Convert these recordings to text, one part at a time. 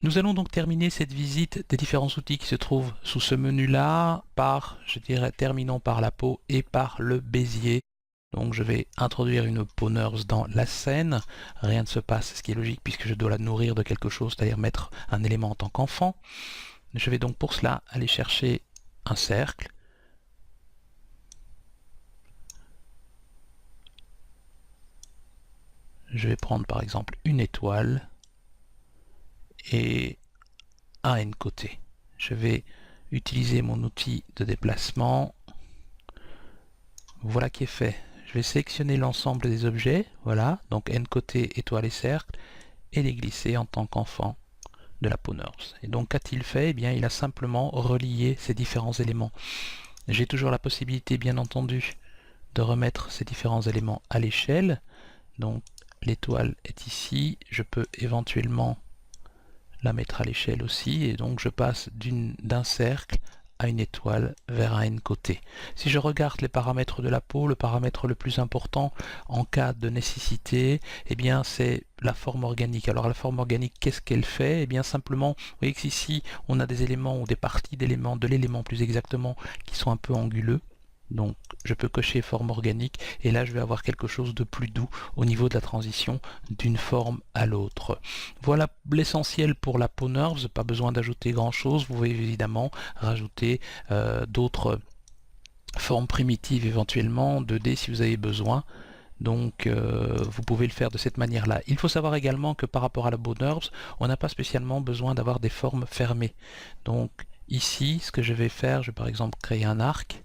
Nous allons donc terminer cette visite des différents outils qui se trouvent sous ce menu-là par, je dirais, terminons par la peau et par le Bézier. Donc je vais introduire une peau nurse dans la scène. Rien ne se passe, ce qui est logique puisque je dois la nourrir de quelque chose, c'est-à-dire mettre un élément en tant qu'enfant. Je vais donc pour cela aller chercher un cercle. Je vais prendre par exemple une étoile et un N côté. Je vais utiliser mon outil de déplacement. Voilà qui est fait. Je vais sélectionner l'ensemble des objets, voilà, donc N côté, étoile et cercle, et les glisser en tant qu'enfant de la peau nurse. Et donc qu'a-t-il fait? Eh bien, il a simplement relié ces différents éléments. J'ai toujours la possibilité, bien entendu, de remettre ces différents éléments à l'échelle. Donc l'étoile est ici, je peux éventuellement la mettre à l'échelle aussi, et donc je passe d'un cercle à une étoile vers un N côté. Si je regarde les paramètres de la peau, le paramètre le plus important en cas de nécessité, eh bien c'est la forme organique. Alors la forme organique, qu'est-ce qu'elle fait? Eh bien simplement, vous voyez qu'ici on a des éléments ou des parties d'éléments, de l'élément plus exactement, qui sont un peu anguleux. Donc je peux cocher forme organique et là je vais avoir quelque chose de plus doux au niveau de la transition d'une forme à l'autre. Voilà l'essentiel pour la peau nurse, pas besoin d'ajouter grand chose. Vous pouvez évidemment rajouter d'autres formes primitives éventuellement, 2D si vous avez besoin. Donc vous pouvez le faire de cette manière-là. Il faut savoir également que par rapport à la peau nurse, on n'a pas spécialement besoin d'avoir des formes fermées. Donc ici, ce que je vais faire, je vais par exemple créer un arc.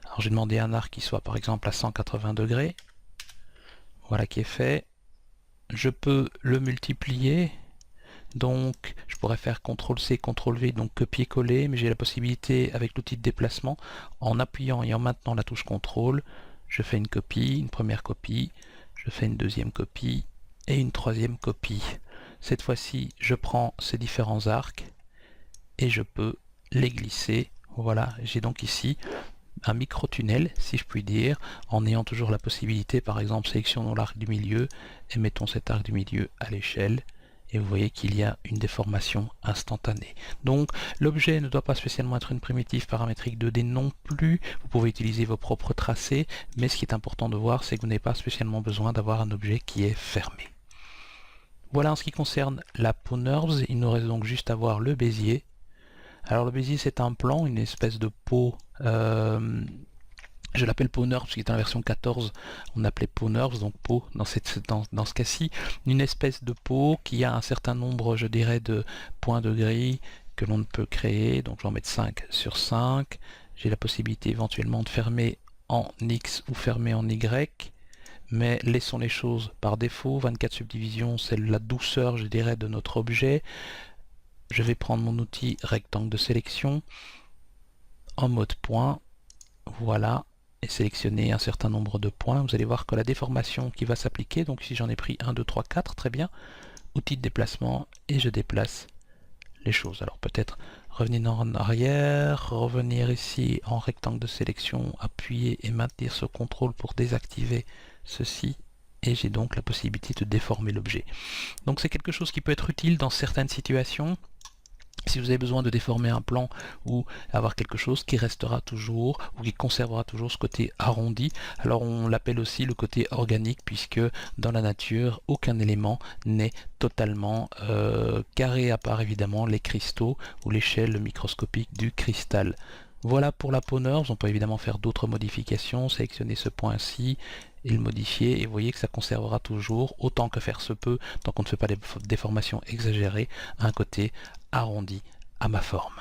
Alors j'ai demandé un arc qui soit par exemple à 180 degrés. Voilà qui est fait. Je peux le multiplier. Donc je pourrais faire CTRL-C, CTRL-V, donc copier-coller, mais j'ai la possibilité avec l'outil de déplacement, en appuyant et en maintenant la touche CTRL, je fais une copie, une première copie, je fais une deuxième copie et une troisième copie. Cette fois-ci, je prends ces différents arcs et je peux les glisser. Voilà, j'ai donc ici un micro-tunnel, si je puis dire, en ayant toujours la possibilité, par exemple, sélectionnons l'arc du milieu et mettons cet arc du milieu à l'échelle. Et vous voyez qu'il y a une déformation instantanée. Donc l'objet ne doit pas spécialement être une primitive paramétrique 2D non plus. Vous pouvez utiliser vos propres tracés, mais ce qui est important de voir, c'est que vous n'avez pas spécialement besoin d'avoir un objet qui est fermé. Voilà en ce qui concerne la peau nurse. Il nous reste donc juste à voir le Bézier. Alors le Bézier, c'est un plan, une espèce de peau, je l'appelle peau nurse parce qu'il est en version 14, on appelait peau nurse, donc peau dans ce cas-ci, une espèce de peau qui a un certain nombre, je dirais, de points de grille que l'on peut créer. Donc je vais en mettre 5 sur 5. J'ai la possibilité éventuellement de fermer en X ou fermer en Y. Mais laissons les choses par défaut. 24 subdivisions, c'est la douceur, je dirais, de notre objet. Je vais prendre mon outil rectangle de sélection en mode point, voilà, et sélectionner un certain nombre de points. Vous allez voir que la déformation qui va s'appliquer, donc ici j'en ai pris 1, 2, 3, 4, très bien, outil de déplacement, et je déplace les choses. Alors peut-être revenir en arrière, revenir ici en rectangle de sélection, appuyer et maintenir ce contrôle pour désactiver ceci, et j'ai donc la possibilité de déformer l'objet. Donc c'est quelque chose qui peut être utile dans certaines situations. Si vous avez besoin de déformer un plan ou avoir quelque chose qui restera toujours ou qui conservera toujours ce côté arrondi, alors on l'appelle aussi le côté organique, puisque dans la nature aucun élément n'est totalement carré, à part évidemment les cristaux ou l'échelle microscopique du cristal. Voilà pour la peau nurse. On peut évidemment faire d'autres modifications, sélectionner ce point-ci et le modifier, et vous voyez que ça conservera toujours, autant que faire se peut, tant qu'on ne fait pas des déformations exagérées, un côté arrondi à ma forme.